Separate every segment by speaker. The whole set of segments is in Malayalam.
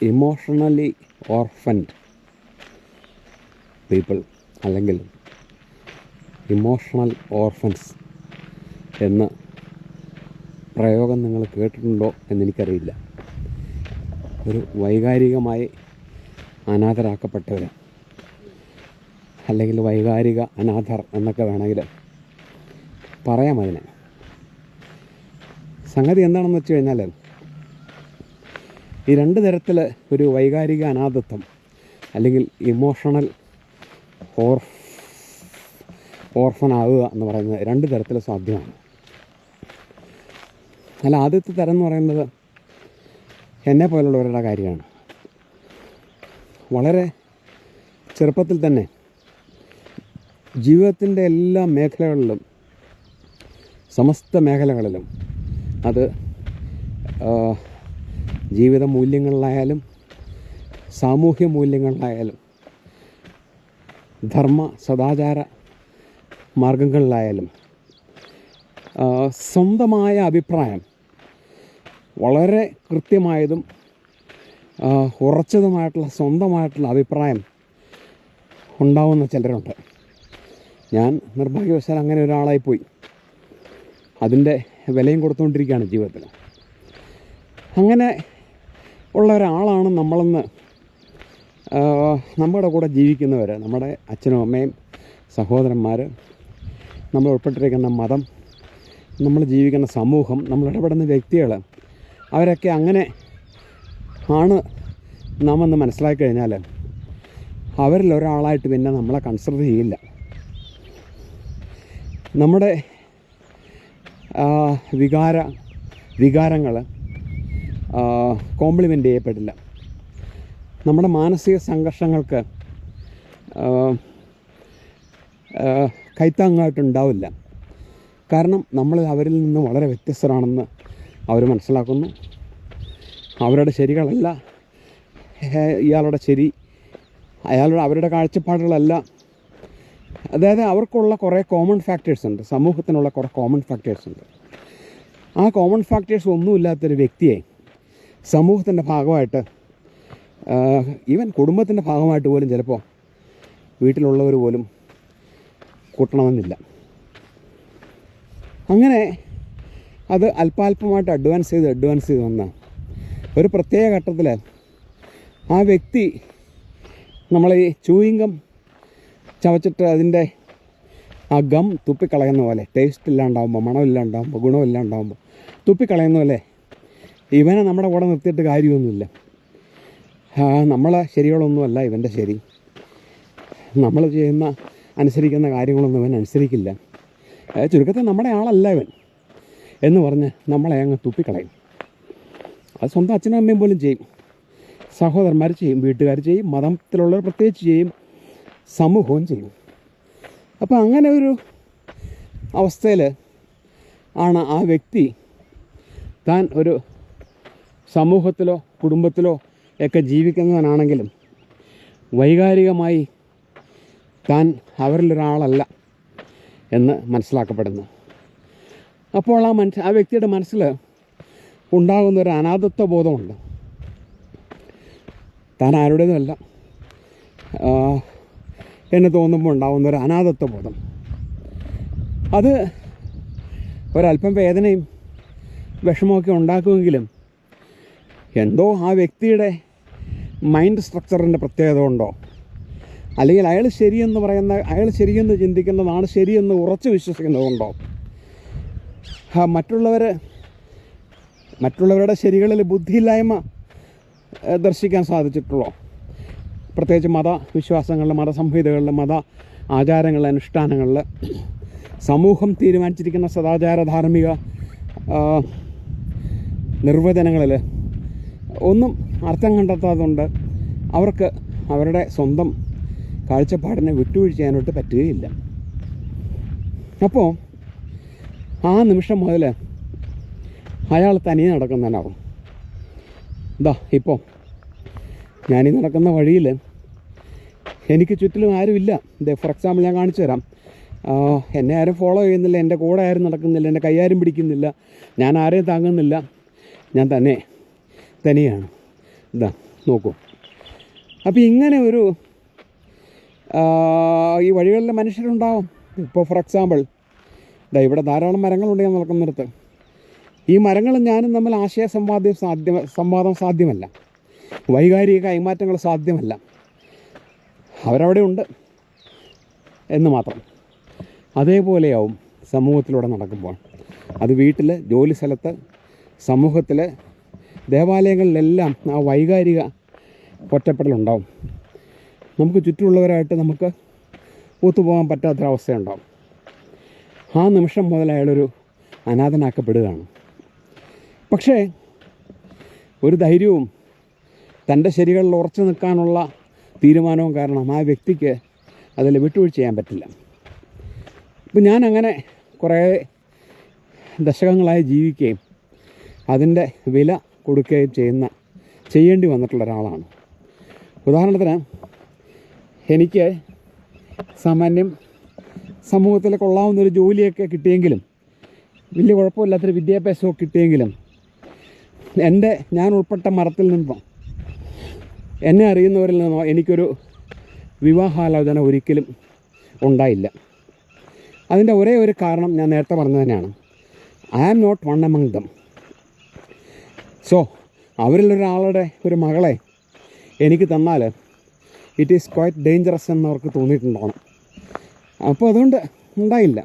Speaker 1: ഇമോഷണലി ഓർഫൻഡ് പീപ്പിൾ അല്ലെങ്കിൽ ഇമോഷണൽ ഓർഫൻസ് എന്ന പ്രയോഗം നിങ്ങൾ കേട്ടിട്ടുണ്ടോ എന്നെനിക്കറിയില്ല. ഒരു വൈകാരികമായി അനാഥരാക്കപ്പെട്ടവർ അല്ലെങ്കിൽ വൈകാരിക അനാഥർ എന്നൊക്കെ വേണമെങ്കിൽ പറയാം. അതിന് സംഗതി എന്താണെന്ന് വെച്ച് കഴിഞ്ഞാൽ, ഈ രണ്ട് തരത്തിൽ ഒരു വൈകാരിക അനാഥത്വം അല്ലെങ്കിൽ ഇമോഷണൽ ഓർഫനാവുക എന്ന് പറയുന്നത് രണ്ട് തരത്തിൽ സാധ്യമാണ്. അല്ല, ആദ്യത്തെ തരം എന്ന് പറയുന്നത് എന്നെ പോലുള്ളവരുടെ കാര്യമാണ്. വളരെ ചെറുപ്പത്തിൽ തന്നെ ജീവിതത്തിൻ്റെ എല്ലാ മേഖലകളിലും, സമസ്ത മേഖലകളിലും, അത് ജീവിത മൂല്യങ്ങളിലായാലും സാമൂഹ്യ മൂല്യങ്ങളിലായാലും ധർമ്മ സദാചാര മാർഗങ്ങളിലായാലും സ്വന്തമായ അഭിപ്രായം, വളരെ കൃത്യമായതും ഉറച്ചതുമായിട്ടുള്ള സ്വന്തമായിട്ടുള്ള അഭിപ്രായം ഉണ്ടാവുന്ന ചിലരുണ്ട്. ഞാൻ നിർഭാഗ്യവശാൽ അങ്ങനെ ഒരാളായിപ്പോയി. അതിൻ്റെ വിലയും കൊടുത്തുകൊണ്ടിരിക്കുകയാണ് ജീവിതത്തിൽ. അങ്ങനെ ഉള്ള ഒരാളാണ് നമ്മളെന്ന് നമ്മുടെ കൂടെ ജീവിക്കുന്നവർ, നമ്മുടെ അച്ഛനും അമ്മയും സഹോദരന്മാർ, നമ്മൾ ഉൾപ്പെട്ടിരിക്കുന്ന മതം, നമ്മൾ ജീവിക്കുന്ന സമൂഹം, നമ്മൾ ഇടപെടുന്ന വ്യക്തികൾ, അവരൊക്കെ അങ്ങനെ ആണ് നാം എന്ന് മനസ്സിലാക്കി കഴിഞ്ഞാൽ അവരിൽ ഒരാളായിട്ട് പിന്നെ നമ്മളെ കൺസിഡർ ചെയ്യില്ല. നമ്മുടെ വികാരങ്ങൾ കോംപ്ലിമെൻ്റ് ചെയ്യപ്പെടില്ല. നമ്മുടെ മാനസിക സംഘർഷങ്ങൾക്ക് കൈത്താങ്ങായിട്ടുണ്ടാവില്ല. കാരണം നമ്മൾ അവരിൽ നിന്ന് വളരെ വ്യത്യസ്തരാണെന്ന് അവർ മനസ്സിലാക്കുന്നു. അവരുടെ ശരികളല്ല ഇയാളുടെ ശരി, അവരുടെ കാഴ്ചപ്പാടുകളല്ല. അതായത് അവർക്കുള്ള കുറേ കോമൺ ഫാക്ടേഴ്സ് ഉണ്ട്, സമൂഹത്തിനുള്ള കുറേ കോമൺ ഫാക്ടേഴ്സ് ഉണ്ട്. ആ കോമൺ ഫാക്ടേഴ്സ് ഒന്നുമില്ലാത്തൊരു വ്യക്തിയെ സമൂഹത്തിൻ്റെ ഭാഗമായിട്ട്, ഈവൻ കുടുംബത്തിൻ്റെ ഭാഗമായിട്ട് പോലും ചിലപ്പോൾ വീട്ടിലുള്ളവർ പോലും കൂട്ടണമെന്നില്ല. അങ്ങനെ അത് അല്പാൽപമായിട്ട് അഡ്വാൻസ് ചെയ്ത് വന്ന ഒരു പ്രത്യേക ഘട്ടത്തിൽ ആ വ്യക്തി നമ്മൾ ഈ ചൂയിങ്കം ചവച്ചിട്ട് അതിൻ്റെ ആ ഗം തുപ്പിക്കളയുന്ന പോലെ, ടേസ്റ്റ് ഇല്ലാണ്ടാവുമ്പോൾ, മണമില്ലാണ്ടാവുമ്പോൾ, ഗുണമില്ലാണ്ടാവുമ്പോൾ തുപ്പിക്കളയുന്ന പോലെ ഇവനെ നമ്മുടെ കൂടെ നിർത്തിയിട്ട് കാര്യമൊന്നുമില്ല. നമ്മളെ ശരികളൊന്നുമല്ല ഇവൻ്റെ ശരി, നമ്മൾ അനുസരിക്കുന്ന കാര്യങ്ങളൊന്നും ഇവൻ അനുസരിക്കില്ല, ചുരുക്കത്തിൽ നമ്മുടെ ആളല്ല ഇവൻ എന്ന് പറഞ്ഞ് നമ്മളെ അങ്ങ് തുപ്പിക്കളയും. അത് സ്വന്തം അച്ഛനും അമ്മയും പോലും ചെയ്യും, സഹോദരന്മാർ ചെയ്യും, വീട്ടുകാർ ചെയ്യും, മതത്തിലുള്ളവർ പ്രത്യേകിച്ച് ചെയ്യും, സമൂഹവും ചെയ്യും. അപ്പോൾ അങ്ങനെ ഒരു അവസ്ഥയിൽ ആണ് ആ വ്യക്തി താൻ ഒരു സമൂഹത്തിലോ കുടുംബത്തിലോ ഒക്കെ ജീവിക്കുന്നവനാണെങ്കിലും വൈകാരികമായി താൻ അവരിലൊരാളല്ല എന്ന് മനസ്സിലാക്കപ്പെടുന്നു. അപ്പോൾ ആ വ്യക്തിയുടെ മനസ്സിൽ ഉണ്ടാകുന്ന ഒരു അനാഥത്വ ബോധമുണ്ട്. താൻ ആരുടേതുമല്ല എന്ന് തോന്നുമ്പോൾ ഉണ്ടാകുന്ന ഒരു അനാഥത്വ ബോധം, അത് ഒരല്പം വേദനയും വിഷമമൊക്കെ ഉണ്ടാക്കുമെങ്കിലും എന്തോ ആ വ്യക്തിയുടെ മൈൻഡ് സ്ട്രക്ചറിൻ്റെ പ്രത്യേകത കൊണ്ടോ, അല്ലെങ്കിൽ അയാൾ ശരിയെന്ന് ചിന്തിക്കുന്നതാണ് ശരിയെന്ന് ഉറച്ചു വിശ്വസിക്കുന്നതുകൊണ്ടോ, മറ്റുള്ളവരുടെ ശരികളിൽ ബുദ്ധിയില്ലായ്മ ദർശിക്കാൻ സാധിച്ചിട്ടുള്ളോ, പ്രത്യേകിച്ച് മതവിശ്വാസങ്ങളിൽ, മതസംഹിതകളിൽ, മത ആചാരങ്ങളിൽ, അനുഷ്ഠാനങ്ങളിൽ, സമൂഹം തീരുമാനിച്ചിരിക്കുന്ന സദാചാര ധാർമ്മിക നിർവചനങ്ങളിൽ ഒന്നും അർത്ഥം കണ്ടെത്താത്തതുകൊണ്ട് അവർക്ക് അവരുടെ സ്വന്തം കാഴ്ചപ്പാടിനെ വിട്ടുവീഴ്ച ചെയ്യാനായിട്ട് പറ്റുകയില്ല. അപ്പോൾ ആ നിമിഷം മുതൽ അയാൾ തനിയെ നടക്കുന്നവനാവും. ഇപ്പോൾ ഞാനീ നടക്കുന്ന വഴിയിൽ എനിക്ക് ചുറ്റിലും ആരുമില്ല. ഫോർ എക്സാമ്പിൾ ഞാൻ കാണിച്ചു തരാം. എന്നെ ആരും ഫോളോ ചെയ്യുന്നില്ല, എൻ്റെ കൂടെ ആരും നടക്കുന്നില്ല, എൻ്റെ കൈയാരും പിടിക്കുന്നില്ല, ഞാൻ ആരെയും താങ്ങുന്നില്ല, ഞാൻ തനിയാണ്. നോക്കൂ. അപ്പോൾ ഇങ്ങനെ ഒരു ഈ വഴികളിൽ മനുഷ്യരുണ്ടാവും. ഇപ്പോൾ ഫോർ എക്സാമ്പിൾ ഇവിടെ ധാരാളം മരങ്ങളുണ്ടെങ്കിൽ നടക്കുന്നിടത്ത് ഈ മരങ്ങളും ഞാനും തമ്മിൽ സംവാദം സാധ്യമല്ല, വൈകാരിക കൈമാറ്റങ്ങൾ സാധ്യമല്ല. അവരവിടെ ഉണ്ട് എന്ന് മാത്രം. അതേപോലെയാവും സമൂഹത്തിലൂടെ നടക്കുമ്പോൾ. അത് വീട്ടിൽ, ജോലി സ്ഥലത്ത്, സമൂഹത്തിൽ, ദേവാലയങ്ങളിലെല്ലാം ആ വൈകാരിക ഒറ്റപ്പെടലുണ്ടാവും. നമുക്ക് ചുറ്റുമുള്ളവരായിട്ട് നമുക്ക് ഒത്തുപോകാൻ പറ്റാത്തൊരവസ്ഥയുണ്ടാവും. ആ നിമിഷം മുതൽ അയാളൊരു അനാഥനാക്കപ്പെടുകയാണ്. പക്ഷേ ഒരു ധൈര്യവും തൻ്റെ ശരികളിൽ ഉറച്ചു നിൽക്കാനുള്ള തീരുമാനവും കാരണം ആ വ്യക്തിക്ക് അതിൽ വിട്ടുവീഴ്ച ചെയ്യാൻ പറ്റില്ല. ഇപ്പം ഞാനങ്ങനെ കുറേ ദശകങ്ങളായി ജീവിക്കുകയും അതിൻ്റെ വില കൊടുക്കുകയും ചെയ്യേണ്ടി വന്നിട്ടുള്ള ഒരാളാണ്. ഉദാഹരണത്തിന് എനിക്ക് സാമാന്യം സമൂഹത്തിൽ കൊള്ളാവുന്നൊരു ജോലിയൊക്കെ കിട്ടിയെങ്കിലും, വലിയ കുഴപ്പമില്ലാത്തൊരു വിദ്യാഭ്യാസമൊക്കെ കിട്ടിയെങ്കിലും, ഞാൻ ഉൾപ്പെട്ട മരത്തിൽ നിന്നോ എന്നെ അറിയുന്നവരിൽ നിന്നോ എനിക്കൊരു വിവാഹാലോചന ഒരിക്കലും ഉണ്ടായില്ല. അതിൻ്റെ ഒരേ ഒരു കാരണം ഞാൻ നേരത്തെ പറഞ്ഞത് തന്നെയാണ്. I am not one among them. So അവരിലൊരാളുടെ ഒരു മകളെ എനിക്ക് തന്നാൽ ഇറ്റ് ഈസ് ക്വൈറ്റ് ഡേഞ്ചറസ് എന്നവർക്ക് തോന്നിയിട്ടുണ്ടാവണം. അപ്പോൾ അതുകൊണ്ട് ഉണ്ടായില്ല.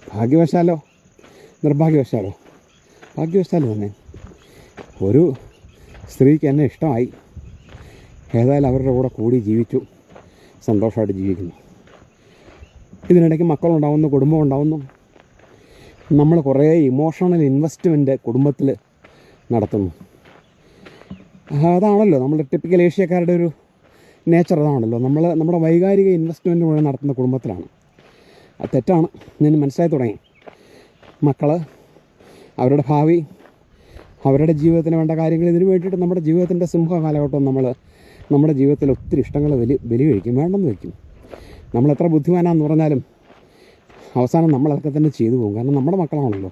Speaker 1: ഭാഗ്യവശാലോ നിർഭാഗ്യവശാലോ തന്നെ ഒരു സ്ത്രീക്ക് എന്നെ ഇഷ്ടമായി. ഏതായാലും അവരുടെ കൂടെ കൂടി ജീവിച്ചു, സന്തോഷമായിട്ട് ജീവിക്കുന്നു. ഇതിനിടയ്ക്ക് മക്കളുണ്ടാവുന്നു, കുടുംബം ഉണ്ടാവുന്നു. നമ്മൾ കുറേ ഇമോഷണൽ ഇൻവെസ്റ്റ്മെൻറ്റ് കുടുംബത്തിൽ നടത്തുന്നു. അതാണല്ലോ നമ്മുടെ ടിപ്പിക്കൽ ഏഷ്യക്കാരുടെ ഒരു നേച്ചർ. അതാണല്ലോ നമ്മുടെ വൈകാരിക ഇൻവെസ്റ്റ്മെൻറ്റ് മുഴുവൻ നടത്തുന്ന കുടുംബത്തിലാണ്. അത് തെറ്റാണ്. ഞാൻ മനസ്സിലായി തുടങ്ങി. മക്കൾ, അവരുടെ ഭാവി, അവരുടെ ജീവിതത്തിന് വേണ്ട കാര്യങ്ങൾ, ഇതിനു വേണ്ടിയിട്ട് നമ്മുടെ ജീവിതത്തിൻ്റെ സിംഹ കാലഘട്ടം നമ്മുടെ ജീവിതത്തിൽ ഒത്തിരി ഇഷ്ടങ്ങൾ ബലി കഴിക്കും, വേണ്ടെന്ന് വയ്ക്കും. നമ്മൾ എത്ര ബുദ്ധിമാനാന്ന് പറഞ്ഞാലും അവസാനം നമ്മളതൊക്കെ തന്നെ ചെയ്തു പോകും. കാരണം നമ്മുടെ മക്കളാണല്ലോ,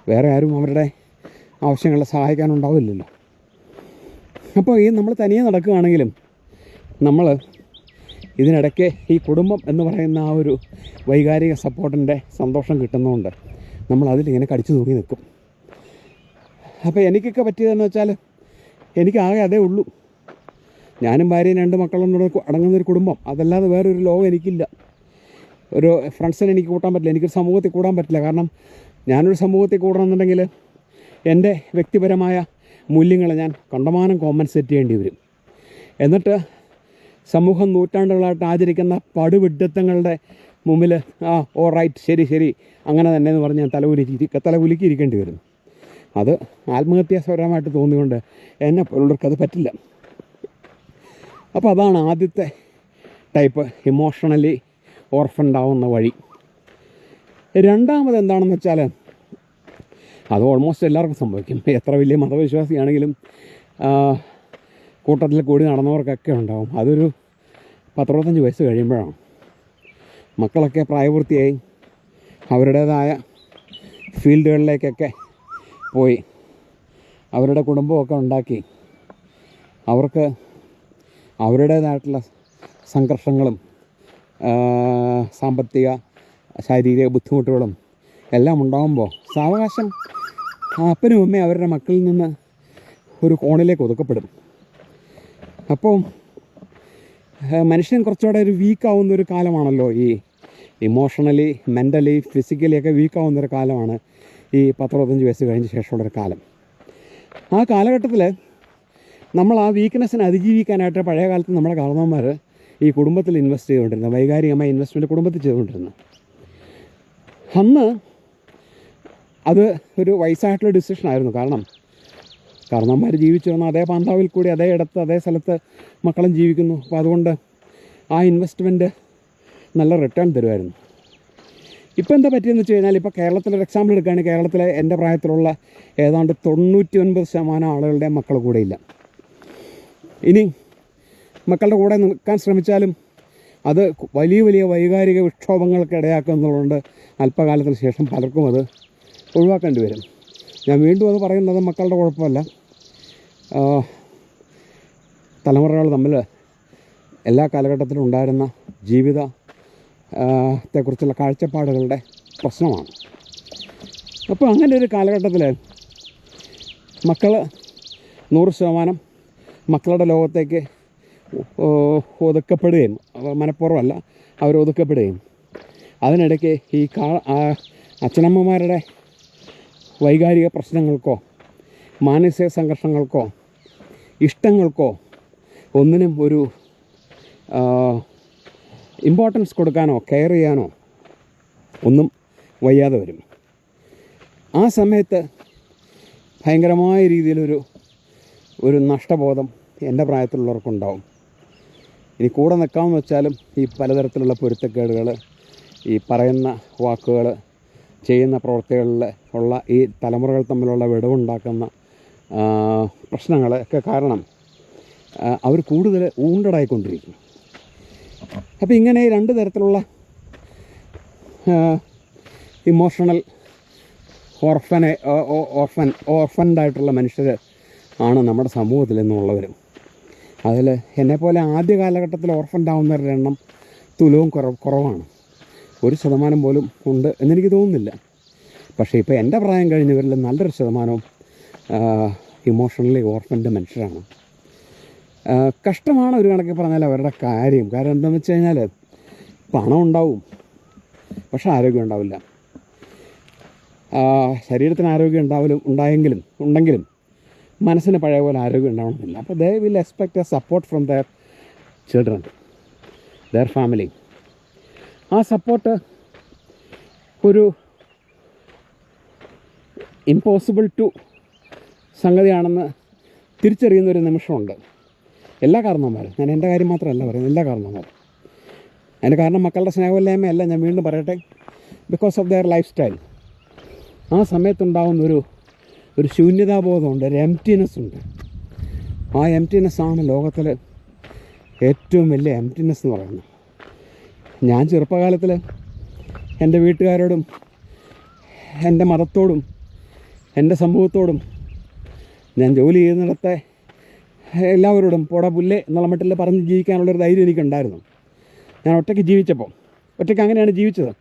Speaker 1: വേറെ ആരും അവരുടെ ആവശ്യങ്ങളെ സഹായിക്കാനുണ്ടാവില്ലല്ലോ. അപ്പോൾ നമ്മൾ തനിയെ നടക്കുകയാണെങ്കിലും നമ്മൾ ഇതിനിടയ്ക്ക് ഈ കുടുംബം എന്ന് പറയുന്ന ആ ഒരു വൈകാരിക സപ്പോർട്ടിൻ്റെ സന്തോഷം കിട്ടുന്നതുകൊണ്ട് നമ്മൾ അതിലിങ്ങനെ കടിച്ചു തൂങ്ങി നിൽക്കും. അപ്പോൾ എനിക്കൊക്കെ പറ്റിയതെന്ന് വെച്ചാൽ എനിക്കാകെ അതേ ഉള്ളൂ. ഞാനും ഭാര്യയും 2 മക്കളും അടങ്ങുന്നൊരു കുടുംബം. അതല്ലാതെ വേറൊരു ലോകം എനിക്കില്ല. ഒരു ഫ്രണ്ട്സിനെ എനിക്ക് കൂട്ടാൻ പറ്റില്ല, എനിക്കൊരു സമൂഹത്തിൽ കൂടാൻ പറ്റില്ല. കാരണം ഞാനൊരു സമൂഹത്തിൽ കൂടണമെന്നുണ്ടെങ്കിൽ എൻ്റെ വ്യക്തിപരമായ മൂല്യങ്ങളെ ഞാൻ കണ്ടമാനം കോമ്പൻസേറ്റ് ചെയ്യേണ്ടി വരും. എന്നിട്ട് സമൂഹം നൂറ്റാണ്ടുകളായിട്ട് ആചരിക്കുന്ന പടുവിഡ്ഢിത്തങ്ങളുടെ മുമ്പിൽ റൈറ്റ്, ശരി അങ്ങനെ തന്നെ എന്ന് പറഞ്ഞ് ഞാൻ തലകുലുക്കിയിരിക്കേണ്ടി വരും. അത് ആത്മഹത്യാപരമായിട്ട് തോന്നിക്കൊണ്ട് എന്നെ പോലുള്ളവർക്കത് പറ്റില്ല. അപ്പോൾ അതാണ് ആദ്യത്തെ ടൈപ്പ് ഇമോഷണലി ഓർഫൻഡാവുന്ന വഴി. രണ്ടാമത് എന്താണെന്ന് വെച്ചാൽ അത് ഓൾമോസ്റ്റ് എല്ലാവർക്കും സംഭവിക്കും. എത്ര വലിയ മതവിശ്വാസിയാണെങ്കിലും കൂട്ടത്തിൽ കൂടി നടന്നവർക്കൊക്കെ ഉണ്ടാവും. അതൊരു 10-25 വയസ്സ് കഴിയുമ്പോഴാണ്. മക്കളൊക്കെ പ്രായപൂർത്തിയായി അവരുടേതായ ഫീൽഡുകളിലേക്കൊക്കെ പോയി അവരുടെ കുടുംബമൊക്കെ ഉണ്ടാക്കി അവർക്ക് അവരുടേതായിട്ടുള്ള സംഘർഷങ്ങളും സാമ്പത്തിക ശാരീരിക ബുദ്ധിമുട്ടുകളും എല്ലാം ഉണ്ടാകുമ്പോൾ സാവകാശം അപ്പനും അമ്മയും അവരുടെ മക്കളിൽ നിന്ന് ഒരു കോണിലേക്ക് ഒതുക്കപ്പെടും. അപ്പോൾ മനുഷ്യൻ കുറച്ചുകൂടെ ഒരു വീക്കാവുന്നൊരു കാലമാണല്ലോ ഈ ഇമോഷണലി, മെൻ്റലി, ഫിസിക്കലി ഒക്കെ വീക്കാവുന്നൊരു കാലമാണ് ഈ 10-25 വയസ്സ് കഴിഞ്ഞ ശേഷമുള്ളൊരു കാലം. ആ കാലഘട്ടത്തിൽ നമ്മൾ ആ വീക്ക്നെസ്സിനെ അതിജീവിക്കാനായിട്ട് പഴയ കാലത്ത് നമ്മുടെ കാരണവന്മാർ ഈ കുടുംബത്തിൽ ഇൻവെസ്റ്റ് ചെയ്തുകൊണ്ടിരുന്നത്, വൈകാരികമായ ഇൻവെസ്റ്റ്മെൻറ്റ് കുടുംബത്തിൽ ചെയ്തുകൊണ്ടിരുന്നത്. അന്ന് അത് ഒരു വയസ്സായിട്ടുള്ള ഡിസിഷനായിരുന്നു. കാരണം കാരണവന്മാർ ജീവിച്ചു വന്ന അതേ പാന്താവിൽ കൂടി അതേ ഇടത്ത് അതേ സ്ഥലത്ത് മക്കളും ജീവിക്കുന്നു. അപ്പോൾ അതുകൊണ്ട് ആ ഇൻവെസ്റ്റ്മെൻറ്റ് നല്ല റിട്ടേൺ തരുമായിരുന്നു. ഇപ്പോൾ എന്താ പറ്റിയെന്ന് വെച്ച് കഴിഞ്ഞാൽ, ഇപ്പോൾ കേരളത്തിലൊരു എക്സാമ്പിൾ എടുക്കുകയാണെങ്കിൽ കേരളത്തിലെ എൻ്റെ പ്രായത്തിലുള്ള ഏതാണ്ട് 99% ആളുകളുടെ മക്കൾ കൂടെ ഇല്ല. ഇനി മക്കളുടെ കൂടെ നിൽക്കാൻ ശ്രമിച്ചാലും അത് വലിയ വലിയ വൈകാരിക വിക്ഷോഭങ്ങൾക്ക് ഇടയാക്കുന്നതുകൊണ്ട് അല്പകാലത്തിന് ശേഷം പലർക്കും അത് ഒഴിവാക്കേണ്ടി വരും. ഞാൻ വീണ്ടും അത് പറയുന്നത് മക്കളുടെ കുഴപ്പമല്ല. തലമുറകൾ തമ്മിൽ എല്ലാ കാലഘട്ടത്തിലും ഉണ്ടായിരുന്ന ജീവിത ത്തെക്കുറിച്ചുള്ള കാഴ്ചപ്പാടുകളുടെ പ്രശ്നമാണ്. അപ്പോൾ അങ്ങനെ ഒരു കാലഘട്ടത്തിൽ മക്കൾ 100% മക്കളുടെ ലോകത്തേക്ക് ഒതുക്കപ്പെടുകയും, മനഃപൂർവ്വമല്ല, അവർ ഒതുക്കപ്പെടുകയും, അതിനിടയ്ക്ക് ഈ അച്ഛനമ്മമാരുടെ വൈകാരിക പ്രശ്നങ്ങൾക്കോ മാനസിക സംഘർഷങ്ങൾക്കോ ഇഷ്ടങ്ങൾക്കോ ഒന്നിനും ഒരു ഇമ്പോർട്ടൻസ് കൊടുക്കാനോ കെയർ ചെയ്യാനോ ഒന്നും വയ്യാതെ വരും. ആ സമയത്ത് ഭയങ്കരമായ രീതിയിലൊരു നഷ്ടബോധം എൻ്റെ പ്രായത്തിലുള്ളവർക്കുണ്ടാവും. ഇനി കൂടെ നിൽക്കാമെന്ന് വെച്ചാലും ഈ പലതരത്തിലുള്ള പൊരുത്തക്കേടുകൾ, ഈ പറയുന്ന വാക്കുകൾ, ചെയ്യുന്ന പ്രവൃത്തികളിൽ ഉള്ള ഈ തലമുറകൾ തമ്മിലുള്ള വിടവുണ്ടാക്കുന്ന പ്രശ്നങ്ങൾ ഒക്കെ കാരണം അവർ കൂടുതൽ ഊണ്ടടായിക്കൊണ്ടിരിക്കും. അപ്പോൾ ഇങ്ങനെ 2 തരത്തിലുള്ള ഇമോഷണൽ ഓർഫൻഡായിട്ടുള്ള മനുഷ്യർ ആണ് നമ്മുടെ സമൂഹത്തിൽ നിന്നുള്ളവർ. അതിൽ എന്നെപ്പോലെ ആദ്യ കാലഘട്ടത്തിൽ ഓർഫൻഡാവുന്നവരുടെ എണ്ണം തുലവും കുറവാണ്. 1% പോലും ഉണ്ട് എന്നെനിക്ക് തോന്നുന്നില്ല. പക്ഷേ ഇപ്പോൾ എൻ്റെ പ്രായം കഴിഞ്ഞവരിൽ നല്ലൊരു ശതമാനവും ഇമോഷണലി ഓർഫൻഡ് മനുഷ്യരാണ്. കഷ്ടമാണ് ഒരു കണക്കിൽ പറഞ്ഞാൽ അവരുടെ കാര്യം. കാരണം എന്താണെന്ന് വെച്ച് കഴിഞ്ഞാൽ പണം ഉണ്ടാവും, പക്ഷേ ആരോഗ്യം ഉണ്ടാവില്ല. ശരീരത്തിന് ആരോഗ്യം ഉണ്ടെങ്കിലും മനസ്സിന് പഴയ പോലെ ആരോഗ്യം ഉണ്ടാവണമെന്നില്ല. അപ്പോൾ they will expect A support from there children, there family. ആ സപ്പോർട്ട് ഒരു ഇമ്പോസിബിൾ ടു സംഗതിയാണെന്ന് തിരിച്ചറിയുന്നൊരു നിമിഷമുണ്ട് എല്ലാ കാരണവന്മാരും. ഞാൻ എൻ്റെ കാര്യം മാത്രമല്ല പറയുന്നത്, എല്ലാ കാരണവന്മാരും. അതിൻ്റെ കാരണം മക്കളുടെ സ്നേഹമില്ലായ്മയല്ല, ഞാൻ വീണ്ടും പറയട്ടെ, because of their life style. ആ സമയത്തുണ്ടാകുന്നൊരു ശൂന്യതാബോധമുണ്ട്, ഒരു എംപ്റ്റിനെസ് ഉണ്ട്. ആ എംപ്റ്റിനെസ്സാണ് ലോകത്തിൽ ഏറ്റവും വലിയ എംപ്റ്റിനെസ് എന്ന് പറയുന്നത്. ഞാൻ ചെറുപ്പകാലത്തിൽ എൻ്റെ വീട്ടുകാരോടും എൻ്റെ മതത്തോടും എൻ്റെ സമൂഹത്തോടും ഞാൻ ജോലി ചെയ്യുന്നിടത്തെ എല്ലാവരോടും പോടാ പുല്ലേ എന്നുള്ള മട്ടിൽ പറഞ്ഞ് ജീവിക്കാനുള്ളൊരു ധൈര്യം എനിക്കുണ്ടായിരുന്നു. ഞാൻ ഒറ്റയ്ക്ക് അങ്ങനെയാണ് ജീവിച്ചത്.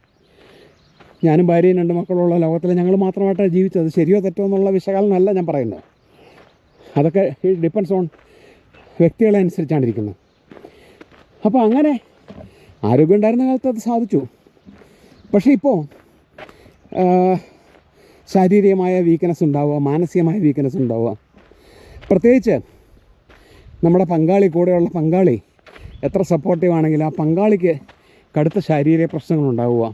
Speaker 1: ഞാനും ഭാര്യയും 2 മക്കളുള്ള ലോകത്തിൽ ഞങ്ങൾ മാത്രമായിട്ടാണ് ജീവിച്ചത്. ശരിയോ തെറ്റോ എന്നുള്ള വിശകലനമല്ല ഞാൻ പറയുന്നത്. അതൊക്കെ ഡിപ്പെൻസ് ഓൺ വ്യക്തികളെ അനുസരിച്ചാണ് ഇരിക്കുന്നത്. അപ്പോൾ അങ്ങനെ ആരോഗ്യം ഉണ്ടായിരുന്ന കാലത്ത് അത് സാധിച്ചു. പക്ഷേ ഇപ്പോൾ ശാരീരികമായ വീക്ക്നെസ് ഉണ്ടാവുക, മാനസികമായ വീക്ക്നെസ് ഉണ്ടാവുക. പ്രത്യേകിച്ച് നമ്മുടെ കൂടെയുള്ള പങ്കാളി എത്ര സപ്പോർട്ടീവ് ആണെങ്കിലും ആ പങ്കാളിക്ക് കടുത്ത ശാരീരിക പ്രശ്നങ്ങളുണ്ടാവുക.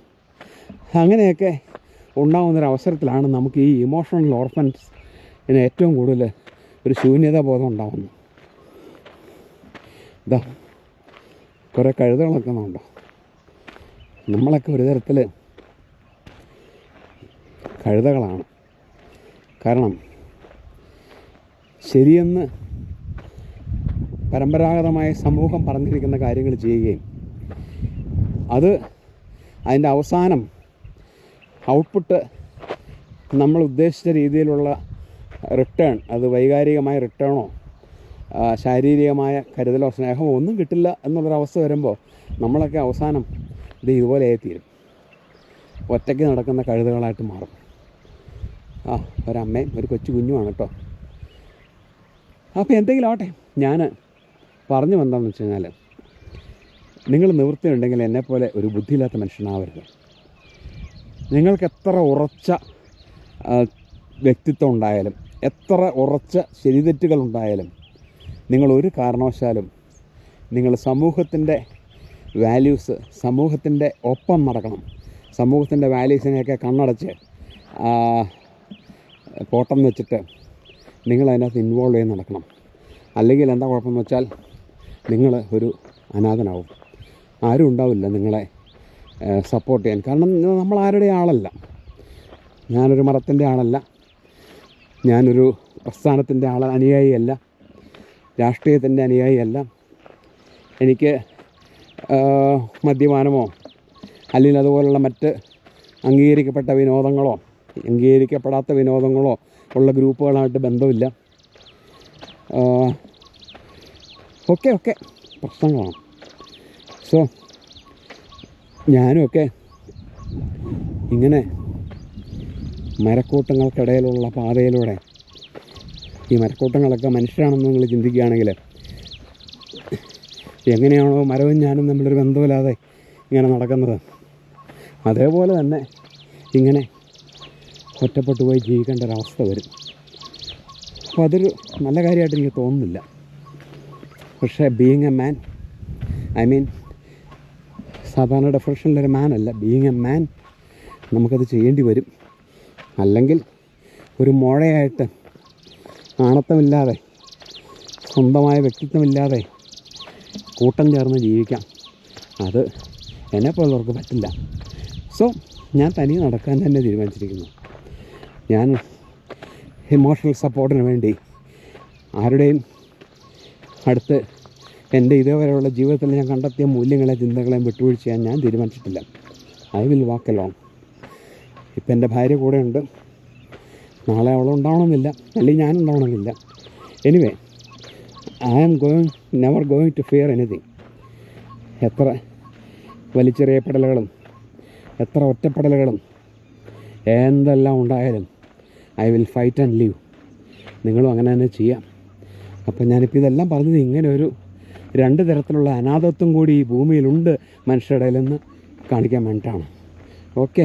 Speaker 1: അങ്ങനെയൊക്കെ ഉണ്ടാകുന്നൊരവസരത്തിലാണ് നമുക്ക് ഈ ഇമോഷണൽ ഓർഫൻസിന് ഏറ്റവും കൂടുതൽ ഒരു ശൂന്യതാ ബോധം ഉണ്ടാകുന്നു. ഇതാ കുറേ കഴുതകളൊക്കെ ഉണ്ടോ. നമ്മളൊക്കെ ഒരു തരത്തിൽ കഴുതകളാണ്. കാരണം ശരിയെന്ന് പരമ്പരാഗതമായ സമൂഹം പറഞ്ഞിരിക്കുന്ന കാര്യങ്ങൾ ചെയ്യുകയും അതിൻ്റെ അവസാനം ഔട്ട്പുട്ട് നമ്മൾ ഉദ്ദേശിച്ച രീതിയിലുള്ള റിട്ടേൺ, അത് വൈകാരികമായ റിട്ടേണോ ശാരീരികമായ കരുതലോ സ്നേഹമോ ഒന്നും കിട്ടില്ല എന്നുള്ളൊരവസ്ഥ വരുമ്പോൾ നമ്മളൊക്കെ അവസാനം ഇതുപോലെ ആയിത്തീരും. ഒറ്റയ്ക്ക് നടക്കുന്ന കഴുതകളായിട്ട് മാറും. ഒരമ്മയും ഒരു കൊച്ചു കുഞ്ഞുമാണ് കേട്ടോ. അപ്പോൾ എന്തെങ്കിലും ആവട്ടെ, ഞാൻ പറഞ്ഞു വന്നതെന്ന് വെച്ച് കഴിഞ്ഞാൽ, നിങ്ങൾ നിവൃത്തിയുണ്ടെങ്കിൽ എന്നെപ്പോലെ ഒരു ബുദ്ധിയില്ലാത്ത മനുഷ്യനാവരുത്. നിങ്ങൾക്ക് എത്ര ഉറച്ച വ്യക്തിത്വം ഉണ്ടായാലും, എത്ര ഉറച്ച ശരിതെറ്റുകളുണ്ടായാലും, നിങ്ങളൊരു കാരണവശാലും നിങ്ങൾ സമൂഹത്തിൻ്റെ വാല്യൂസ്, സമൂഹത്തിൻ്റെ ഒപ്പം നടക്കണം. സമൂഹത്തിൻ്റെ വാല്യൂസിനെയൊക്കെ കണ്ണടച്ച് കോട്ടം വെച്ചിട്ട് നിങ്ങളതിനകത്ത് ഇൻവോൾവ് ചെയ്ത് നടക്കണം. അല്ലെങ്കിൽ എന്താ കുഴപ്പമെന്ന് വെച്ചാൽ നിങ്ങൾ ഒരു അനാഥനാവും. ആരും ഉണ്ടാവില്ല നിങ്ങളെ സപ്പോർട്ട് ചെയ്യാൻ. കാരണം നമ്മൾ ആരുടെ ആളല്ല. ഞാനൊരു മതത്തിൻ്റെ ആളല്ല, ഞാനൊരു പ്രസ്ഥാനത്തിൻ്റെ അനുയായിയല്ല, രാഷ്ട്രീയത്തിൻ്റെ അനുയായിയല്ല. എനിക്ക് മദ്യപാനമോ അല്ലെങ്കിൽ അതുപോലുള്ള മറ്റ് അംഗീകരിക്കപ്പെട്ട വിനോദങ്ങളോ അംഗീകരിക്കപ്പെടാത്ത വിനോദങ്ങളോ ഉള്ള ഗ്രൂപ്പുകളായിട്ട് ബന്ധമില്ല. ഒക്കെ പ്രശ്നങ്ങളാണ്. സോ ഞാനുമൊക്കെ ഇങ്ങനെ മരക്കൂട്ടങ്ങൾക്കിടയിലുള്ള പാതയിലൂടെ, ഈ മരക്കൂട്ടങ്ങളൊക്കെ മനുഷ്യരാണെന്ന് നിങ്ങൾ ചിന്തിക്കുകയാണെങ്കിൽ എങ്ങനെയാണോ മരവും ഞാനും തമ്മിലൊരു ബന്ധമില്ലാതെ ഇങ്ങനെ നടക്കുന്നത്, അതേപോലെ തന്നെ ഇങ്ങനെ ഒറ്റപ്പെട്ടു പോയി ജീവിക്കേണ്ട ഒരവസ്ഥ വരും. അപ്പോൾ അതൊരു നല്ല കാര്യമായിട്ട് എനിക്ക് തോന്നുന്നില്ല. പക്ഷേ being a man, I mean സാധാരണ ഡെഫിനിഷനിലൊരു മാനല്ല, ബീയിങ് എ മാൻ നമുക്കത് ചെയ്യേണ്ടി വരും. അല്ലെങ്കിൽ ഒരു മോഴയായിട്ട് ആണത്തമില്ലാതെ, സ്വന്തമായ വ്യക്തിത്വമില്ലാതെ കൂട്ടം ചേർന്ന് ജീവിക്കാം. അത് എന്നെപ്പോലുള്ളവർക്ക് പറ്റില്ല. സോ ഞാൻ തനിയെ നടക്കാൻ തന്നെ തീരുമാനിച്ചിരിക്കുന്നു. ഞാൻ ഇമോഷണൽ സപ്പോർട്ടിന് വേണ്ടി ആരുടെയും അടുത്ത് എൻ്റെ ഇതേവരെയുള്ള ജീവിതത്തിൽ ഞാൻ കണ്ടെത്തിയ മൂല്യങ്ങളെ, ചിന്തകളെയും വിട്ടുവീഴ്ച ചെയ്യാൻ ഞാൻ തീരുമാനിച്ചിട്ടില്ല. I will walk alone. ഇപ്പം എൻ്റെ ഭാര്യ കൂടെ ഉണ്ട്. നാളെ അവളുണ്ടാവണമെന്നില്ല, അല്ലെങ്കിൽ ഞാനുണ്ടാവണമെന്നില്ല. Anyway, I am never going to fear anything. എത്ര വലിച്ചെറിയപ്പെടലുകളും എത്ര ഒറ്റപ്പെടലുകളും എന്തെല്ലാം ഉണ്ടായാലും I will fight and leave. നിങ്ങളും അങ്ങനെ തന്നെ ചെയ്യാം. അപ്പം ഞാനിപ്പോൾ ഇതെല്ലാം പറഞ്ഞത് ഇങ്ങനെ ഒരു 2 തരത്തിലുള്ള അനാഥത്വം കൂടി ഈ ഭൂമിയിലുണ്ട് മനുഷ്യരുടെ ഇടയിലെന്ന് കാണിക്കാൻ വേണ്ടിയിട്ടാണ്. ഓക്കെ.